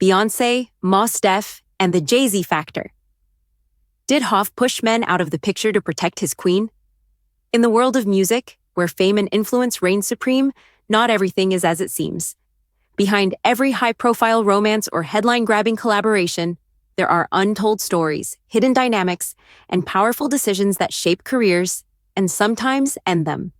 Beyoncé, Mos Def, and the Jay-Z factor. Did Hoff push men out of the picture to protect his queen? In the world of music, where fame and influence reign supreme, not everything is as it seems. Behind every high-profile romance or headline-grabbing collaboration, there are untold stories, hidden dynamics, and powerful decisions that shape careers and sometimes end them.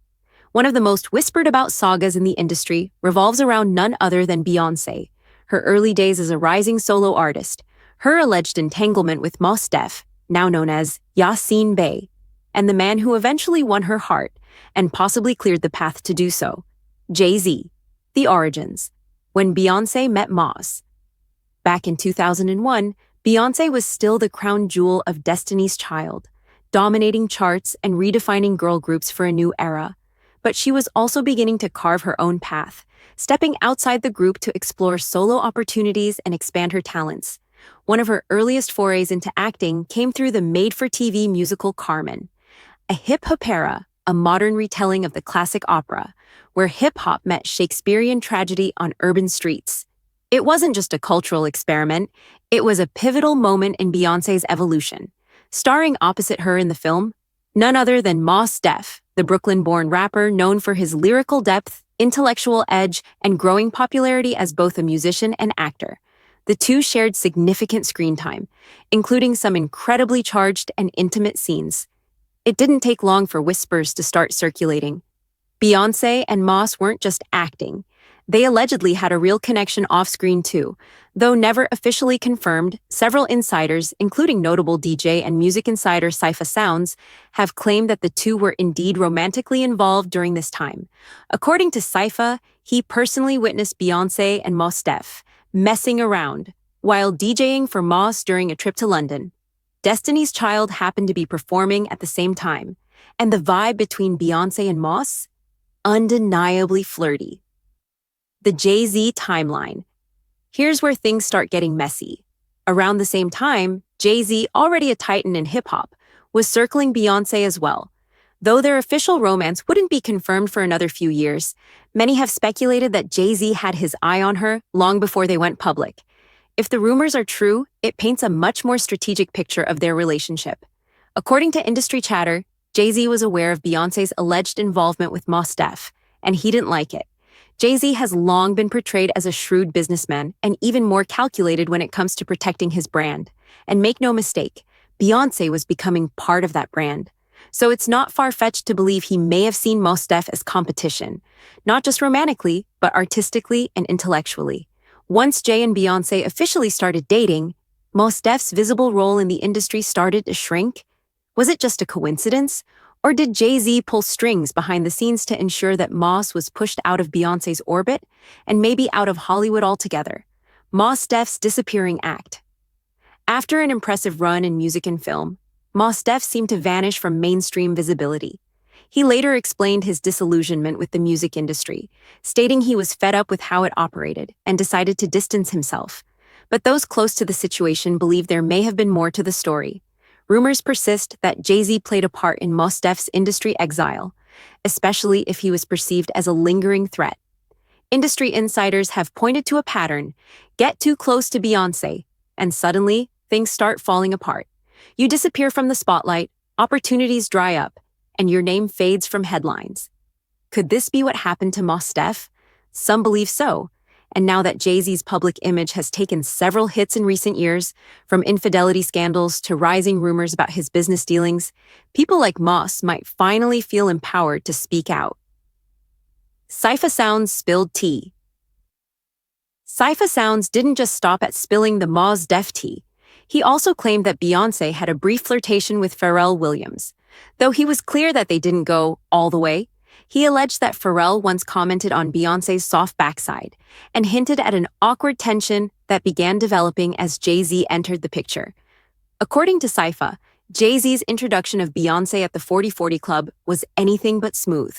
One of the most whispered-about sagas in the industry revolves around none other than Beyoncé, her early days as a rising solo artist, her alleged entanglement with Mos Def, now known as Queen Bey, and the man who eventually won her heart and possibly cleared the path to do so, Jay-Z. The origins. When Beyoncé met Mos. Back in 2001, Beyoncé was still the crown jewel of Destiny's Child, dominating charts and redefining girl groups for a new era. But she was also beginning to carve her own path, stepping outside the group to explore solo opportunities and expand her talents. One of her earliest forays into acting came through the made-for-TV musical Carmen, a hip-hop opera, a modern retelling of the classic opera, where hip-hop met Shakespearean tragedy on urban streets. It wasn't just a cultural experiment, it was a pivotal moment in Beyoncé's evolution. Starring opposite her in the film, none other than Mos Def, the Brooklyn-born rapper known for his lyrical depth, intellectual edge, and growing popularity as both a musician and actor. The two shared significant screen time, including some incredibly charged and intimate scenes. It didn't take long for whispers to start circulating. Beyoncé and Mos weren't just acting. They allegedly had a real connection off-screen too. Though never officially confirmed, several insiders, including notable DJ and music insider Cypher Sounds, have claimed that the two were indeed romantically involved during this time. According to Cypher, he personally witnessed Beyoncé and Mos Def messing around while DJing for Mos during a trip to London. Destiny's Child happened to be performing at the same time, and the vibe between Beyoncé and Mos? Undeniably flirty. The Jay-Z timeline. Here's where things start getting messy. Around the same time, Jay-Z, already a titan in hip-hop, was circling Beyoncé as well. Though their official romance wouldn't be confirmed for another few years, many have speculated that Jay-Z had his eye on her long before they went public. If the rumors are true, it paints a much more strategic picture of their relationship. According to industry chatter, Jay-Z was aware of Beyoncé's alleged involvement with Mos Def, and he didn't like it. Jay-Z has long been portrayed as a shrewd businessman and even more calculated when it comes to protecting his brand. And make no mistake, Beyoncé was becoming part of that brand. So it's not far-fetched to believe he may have seen Mos Def as competition, not just romantically, but artistically and intellectually. Once Jay and Beyoncé officially started dating, Mos Def's visible role in the industry started to shrink. Was it just a coincidence? Or did Jay-Z pull strings behind the scenes to ensure that Mos was pushed out of Beyoncé's orbit and maybe out of Hollywood altogether? Mos Def's disappearing act. After an impressive run in music and film, Mos Def seemed to vanish from mainstream visibility. He later explained his disillusionment with the music industry, stating he was fed up with how it operated and decided to distance himself. But those close to the situation believe there may have been more to the story. Rumors persist that Jay-Z played a part in Mos Def's industry exile, especially if he was perceived as a lingering threat. Industry insiders have pointed to a pattern: get too close to Beyoncé, and suddenly, things start falling apart. You disappear from the spotlight, opportunities dry up, and your name fades from headlines. Could this be what happened to Mos Def? Some believe so. And now that Jay-Z's public image has taken several hits in recent years, from infidelity scandals to rising rumors about his business dealings, people like Mos might finally feel empowered to speak out. Cypher Sounds spilled tea. Cypher Sounds didn't just stop at spilling the Mos Def tea. He also claimed that Beyoncé had a brief flirtation with Pharrell Williams. Though he was clear that they didn't go all the way, he alleged that Pharrell once commented on Beyoncé's soft backside and hinted at an awkward tension that began developing as Jay-Z entered the picture. According to Cypher, Jay-Z's introduction of Beyoncé at the 40/40 Club was anything but smooth.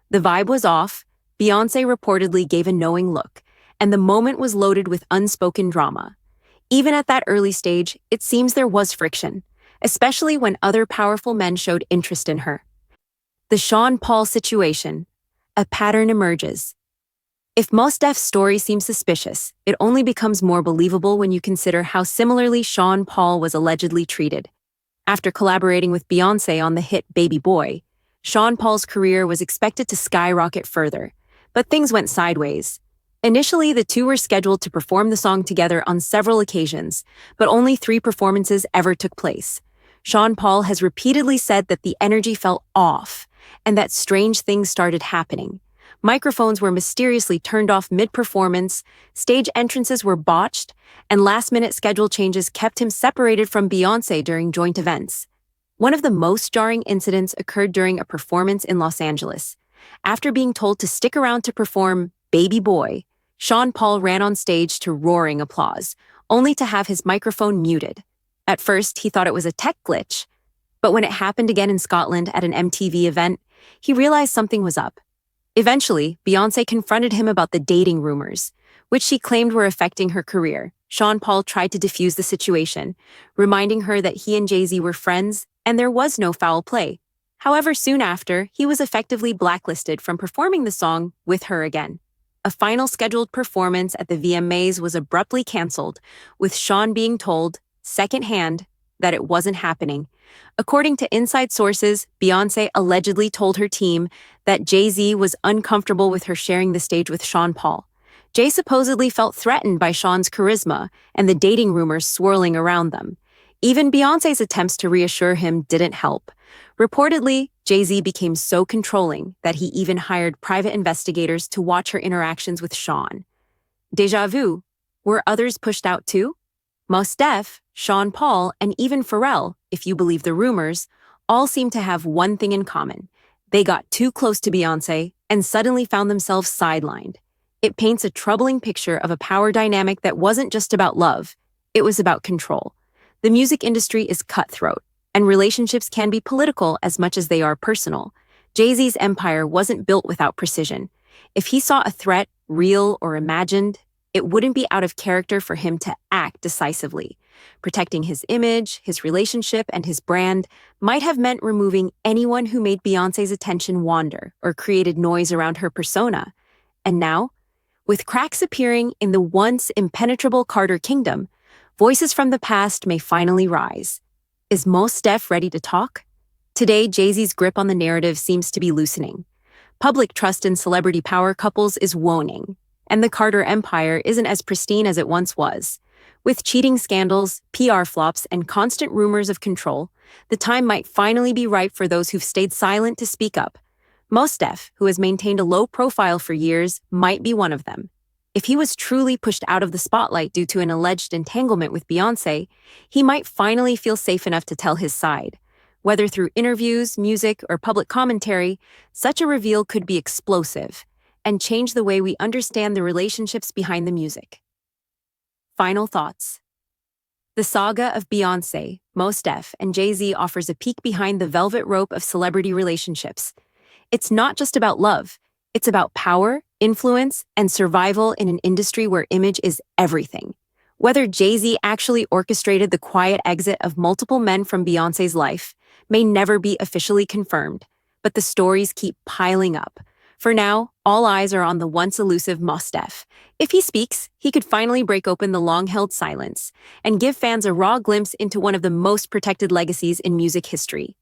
The vibe was off, Beyoncé reportedly gave a knowing look, and the moment was loaded with unspoken drama. Even at that early stage, it seems there was friction, especially when other powerful men showed interest in her. The Sean Paul situation. A pattern emerges. If Mos Def's story seems suspicious, it only becomes more believable when you consider how similarly Sean Paul was allegedly treated. After collaborating with Beyoncé on the hit Baby Boy, Sean Paul's career was expected to skyrocket further, but things went sideways. Initially, the two were scheduled to perform the song together on several occasions, but only 3 performances ever took place. Sean Paul has repeatedly said that the energy felt off, and that strange things started happening. Microphones were mysteriously turned off mid-performance, stage entrances were botched, and last-minute schedule changes kept him separated from Beyoncé during joint events. One of the most jarring incidents occurred during a performance in Los Angeles. After being told to stick around to perform Baby Boy, Sean Paul ran on stage to roaring applause, only to have his microphone muted. At first, he thought it was a tech glitch, but when it happened again in Scotland at an MTV event, he realized something was up. Eventually, Beyoncé confronted him about the dating rumors, which she claimed were affecting her career. Sean Paul tried to defuse the situation, reminding her that he and Jay-Z were friends and there was no foul play. However, soon after, he was effectively blacklisted from performing the song with her again. A final scheduled performance at the VMAs was abruptly canceled, with Sean being told, secondhand, that it wasn't happening. According to inside sources, Beyoncé allegedly told her team that Jay-Z was uncomfortable with her sharing the stage with Sean Paul. Jay supposedly felt threatened by Sean's charisma and the dating rumors swirling around them. Even Beyoncé's attempts to reassure him didn't help. Reportedly, Jay-Z became so controlling that he even hired private investigators to watch her interactions with Sean. Déjà vu, were others pushed out too? Mos Def, Sean Paul, and even Pharrell, if you believe the rumors, all seem to have one thing in common. They got too close to Beyoncé and suddenly found themselves sidelined. It paints a troubling picture of a power dynamic that wasn't just about love, it was about control. The music industry is cutthroat, and relationships can be political as much as they are personal. Jay-Z's empire wasn't built without precision. If he saw a threat, real or imagined, it wouldn't be out of character for him to act decisively. Protecting his image, his relationship, and his brand might have meant removing anyone who made Beyoncé's attention wander or created noise around her persona. And now, with cracks appearing in the once impenetrable Carter kingdom, voices from the past may finally rise. Is Mos Def ready to talk? Today, Jay-Z's grip on the narrative seems to be loosening. Public trust in celebrity power couples is waning, and the Carter empire isn't as pristine as it once was. With cheating scandals, PR flops, and constant rumors of control, the time might finally be ripe for those who've stayed silent to speak up. Mos Def, who has maintained a low profile for years, might be one of them. If he was truly pushed out of the spotlight due to an alleged entanglement with Beyoncé, he might finally feel safe enough to tell his side. Whether through interviews, music, or public commentary, such a reveal could be explosive and change the way we understand the relationships behind the music. Final thoughts. The saga of Beyoncé, Mos Def, and Jay-Z offers a peek behind the velvet rope of celebrity relationships. It's not just about love. It's about power, influence, and survival in an industry where image is everything. Whether Jay-Z actually orchestrated the quiet exit of multiple men from Beyoncé's life may never be officially confirmed, but the stories keep piling up. For now, all eyes are on the once elusive Mos Def. If he speaks, he could finally break open the long-held silence and give fans a raw glimpse into one of the most protected legacies in music history.